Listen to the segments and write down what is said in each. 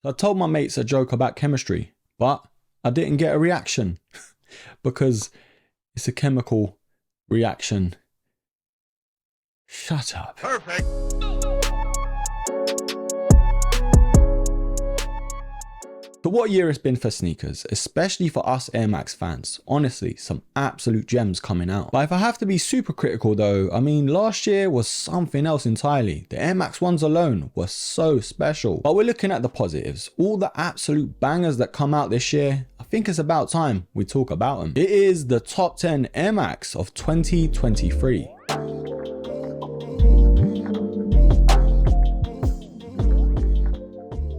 So I told my mates a joke about chemistry, but I didn't get a reaction because it's a chemical reaction. Shut up. Perfect. So what a year it's been for sneakers, especially for us Air Max fans. Honestly, some absolute gems coming out. But if I have to be super critical though, I mean, last year was something else entirely. The Air Max 1s alone were so special. But we're looking at the positives. All the absolute bangers that come out this year, I think it's about time we talk about them. It is the top 10 Air Max of 2023.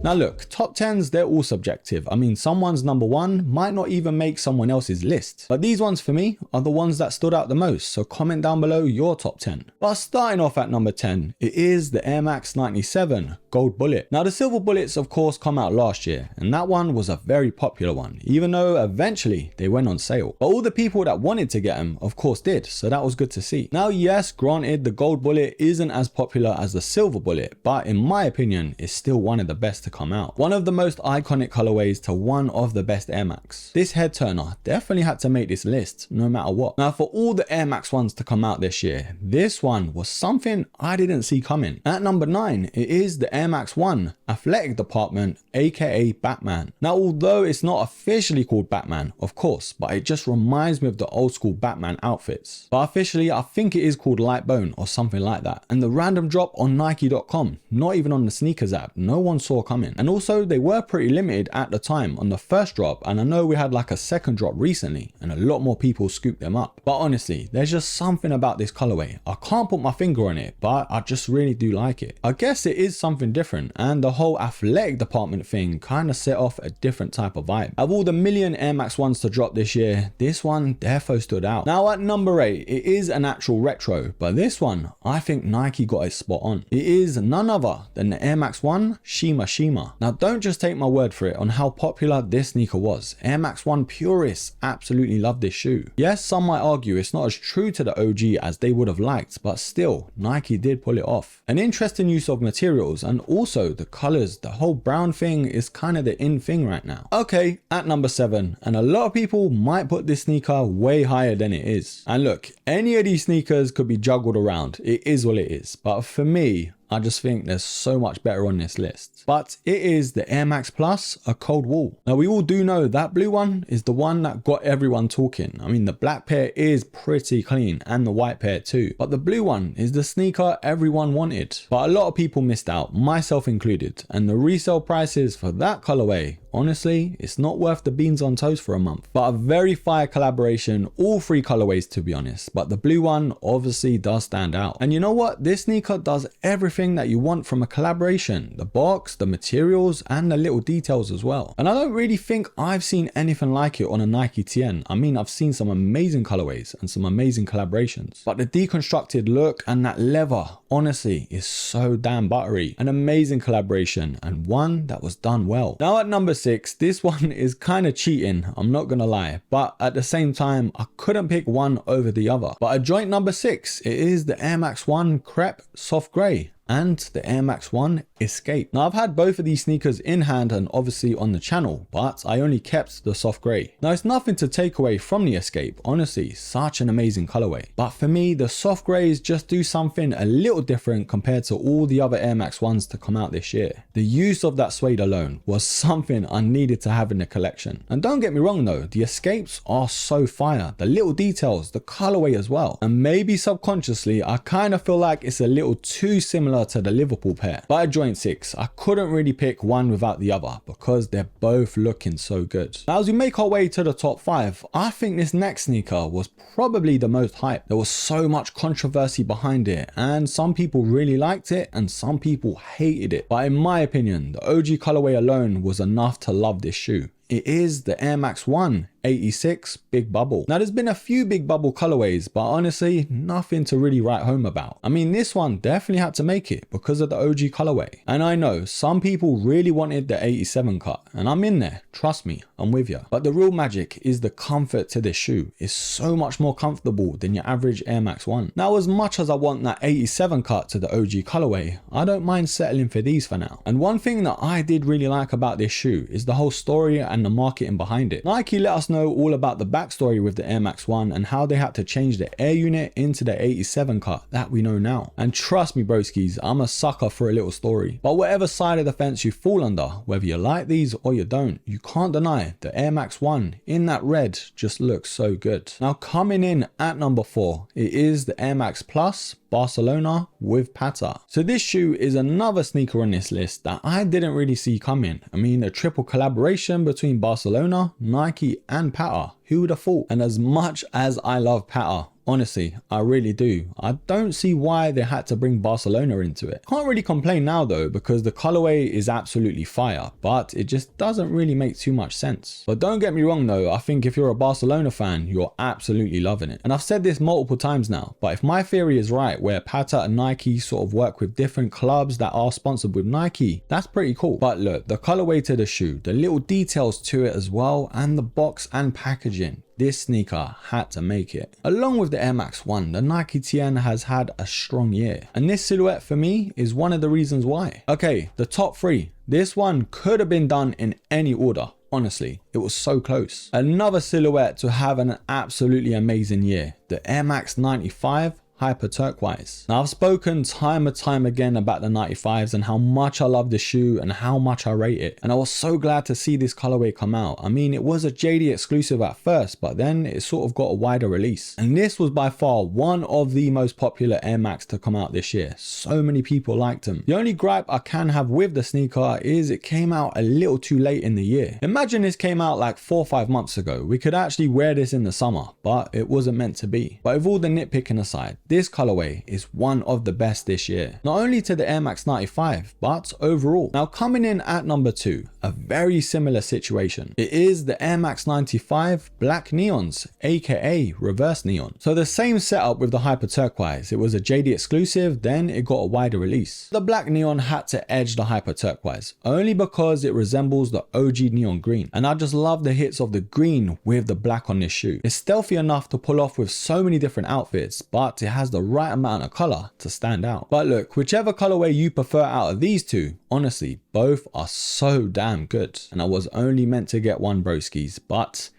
Now look, top 10s, they're all subjective. I mean, someone's number one might not even make someone else's list. But these ones for me are the ones that stood out the most. So comment down below your top 10. But starting off at number 10, it is the Air Max 97 Gold Bullet. Now the silver bullets of course come out last year, and that one was a very popular one, even though eventually they went on sale. But all the people that wanted to get them of course did, so that was good to see. Now yes, granted the gold bullet isn't as popular as the silver bullet, but in my opinion it's still one of the best to come out. One of the most iconic colorways to one of the best Air Max. This head turner definitely had to make this list no matter what. Now for all the Air Max ones to come out this year, this one was something I didn't see coming. At number 9, it is the Air Max 1 Athletic Department, aka Batman. Now although it's not officially called Batman of course, but it just reminds me of the old school Batman outfits. But officially I think it is called Lightbone or something like that. And the random drop on Nike.com, not even on the sneakers app, no one saw coming. And also they were pretty limited at the time on the first drop, and I know we had like a second drop recently and a lot more people scooped them up. But honestly, there's just something about this colorway. I can't put my finger on it, but I just really do like it. I guess it is something different, and the whole athletic department thing kind of set off a different type of vibe. Of all the million Air Max 1s to drop this year, this one defo stood out. Now at number 8, it is an actual retro, but this one I think Nike got it spot on. It is none other than the Air Max 1 Shima Shima. Now don't just take my word for it on how popular this sneaker was. Air Max 1 purists absolutely love this shoe. Yes, some might argue it's not as true to the OG as they would have liked, but still Nike did pull it off. An interesting use of materials, and also the colors. The whole brown thing is kind of the in thing right now. Okay, at number 7, and a lot of people might put this sneaker way higher than it is. And look, any of these sneakers could be juggled around. It is what it is. But for me, I just think there's so much better on this list. But it is the Air Max Plus, a cold wool. Now we all do know that blue one is the one that got everyone talking. I mean the black pair is pretty clean and the white pair too. But the blue one is the sneaker everyone wanted. But a lot of people missed out, myself included. And the resale prices for that colorway, honestly, it's not worth the beans on toast for a month. But a very fire collaboration, all 3 colorways to be honest. But the blue one obviously does stand out. And you know what? This sneaker does everything that you want from a collaboration. The box, the materials, and the little details as well. And I don't really think I've seen anything like it on a Nike TN. I mean, I've seen some amazing colorways and some amazing collaborations. But the deconstructed look and that leather, honestly, is so damn buttery. An amazing collaboration and one that was done well. Now at number 6, this one is kind of cheating, I'm not gonna lie. But at the same time, I couldn't pick one over the other. But a joint number 6, it is the Air Max 1 Crepe Soft Grey and the Air Max 1 Escape. Now I've had both of these sneakers in hand and obviously on the channel, but I only kept the soft grey. Now it's nothing to take away from the Escape, honestly, such an amazing colorway. But for me, the soft greys just do something a little different compared to all the other Air Max 1s to come out this year. The use of that suede alone was something I needed to have in the collection. And don't get me wrong though, the Escapes are so fire. The little details, the colorway as well. And maybe subconsciously, I kind of feel like it's a little too similar to the Liverpool pair. But at joint 6, I couldn't really pick one without the other because they're both looking so good. Now as we make our way to the top 5, I think this next sneaker was probably the most hyped. There was so much controversy behind it, and some people really liked it and some people hated it. But in my opinion, the OG colorway alone was enough to love this shoe. It is the Air Max 1 86 Big Bubble. Now there's been a few Big Bubble colorways, but honestly, nothing to really write home about. I mean, this one definitely had to make it because of the OG colorway. And I know some people really wanted the 87 cut, and I'm in there, trust me, I'm with you. But the real magic is the comfort to this shoe. It's so much more comfortable than your average Air Max 1. Now, as much as I want that 87 cut to the OG colorway, I don't mind settling for these for now. And one thing that I did really like about this shoe is the whole story and the marketing behind it. Nike let us know all about the backstory with the Air Max 1 and how they had to change the air unit into the 87 cut that we know now. And trust me broskies, I'm a sucker for a little story. But whatever side of the fence you fall under, whether you like these or you don't, you can't deny the Air Max 1 in that red just looks so good. Now coming in at number 4, it is the Air Max Plus Barcelona with Patta. So this shoe is another sneaker on this list that I didn't really see coming. I mean, a triple collaboration between Barcelona, Nike and Patta. Who would have thought? And as much as I love Patta, honestly, I really do, I don't see why they had to bring Barcelona into it. Can't really complain now though, because the colorway is absolutely fire, but it just doesn't really make too much sense. But don't get me wrong though, I think if you're a Barcelona fan, you're absolutely loving it. And I've said this multiple times now, but if my theory is right, where Patta and Nike sort of work with different clubs that are sponsored with Nike, that's pretty cool. But look, the colorway to the shoe, the little details to it as well, and the box and packaging, this sneaker had to make it. Along with the Air Max 1, the Nike TN has had a strong year. And this silhouette for me is one of the reasons why. Okay, the top 3. This one could have been done in any order. Honestly, it was so close. Another silhouette to have an absolutely amazing year. The Air Max 95 Hyper Turquoise. Now I've spoken time and time again about the 95s and how much I love the shoe and how much I rate it. And I was so glad to see this colorway come out. I mean, it was a JD exclusive at first, but then it sort of got a wider release. And this was by far one of the most popular Air Max to come out this year. So many people liked them. The only gripe I can have with the sneaker is it came out a little too late in the year. Imagine this came out like 4 or 5 months ago. We could actually wear this in the summer, but it wasn't meant to be. But with all the nitpicking aside, this colorway is one of the best this year, not only to the Air Max 95 but overall. Now coming in at number 2, a very similar situation. It is the Air Max 95 Black Neons, aka Reverse Neon. So the same setup with the Hyper Turquoise. It was a JD exclusive, then it got a wider release. The Black Neon had to edge the Hyper Turquoise only because it resembles the OG Neon Green, and I just love the hits of the green with the black on this shoe. It's stealthy enough to pull off with so many different outfits, but it has the right amount of color to stand out. But look, whichever colorway you prefer out of these two, honestly, both are so damn good. And I was only meant to get one broskies, but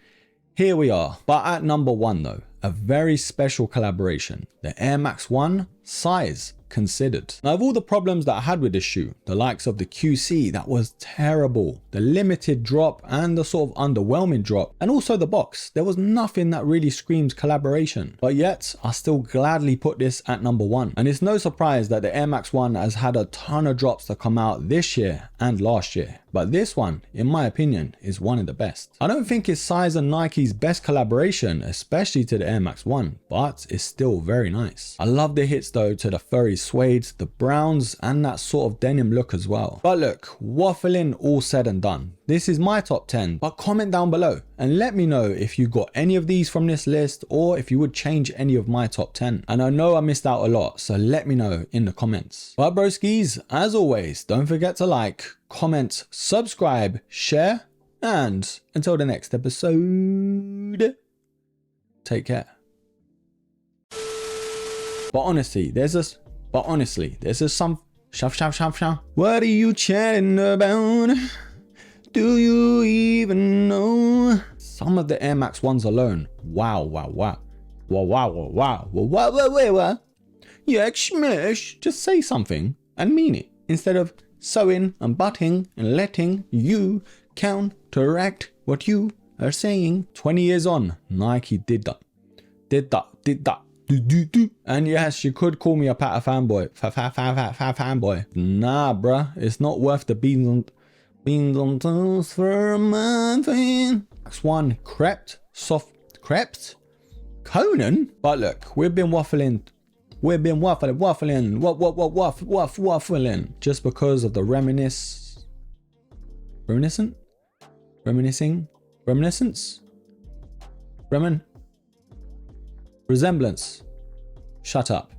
here we are. But at number 1 though, a very special collaboration, the Air Max 1 Size Considered. Now of all the problems that I had with this shoe, the likes of the QC that was terrible, the limited drop and the sort of underwhelming drop, and also the box, there was nothing that really screams collaboration. But yet I still gladly put this at number 1. And it's no surprise that the Air Max 1 has had a ton of drops to come out this year and last year. But this one, in my opinion, is one of the best. I don't think it's Size and Nike's best collaboration, especially to the Air Max 1, but it's still very nice. I love the hits though to the furry suede, the browns, and that sort of denim look as well. But look, waffling all said and done, this is my top 10, but comment down below and let me know if you got any of these from this list or if you would change any of my top 10. And I know I missed out a lot, so let me know in the comments. But broskies, as always, don't forget to like, comment, subscribe, share, and until the next episode, take care. But honestly, there's some shove. What are you chatting about? Do you even know? Some of the Air Max 1s alone. Wow. Yeah, smash. Just say something and mean it instead of sewing and butting and letting you counteract what you are saying. 20 years on, Nike did that. And yes, you could call me a Patta fanboy. Fanboy. Nah, bruh, it's not worth the beans on toast for a month. Next one, crept, soft crept, Conan. But look, we've been waffling, just because of the reminiscence. Bremen. Resemblance. Shut up.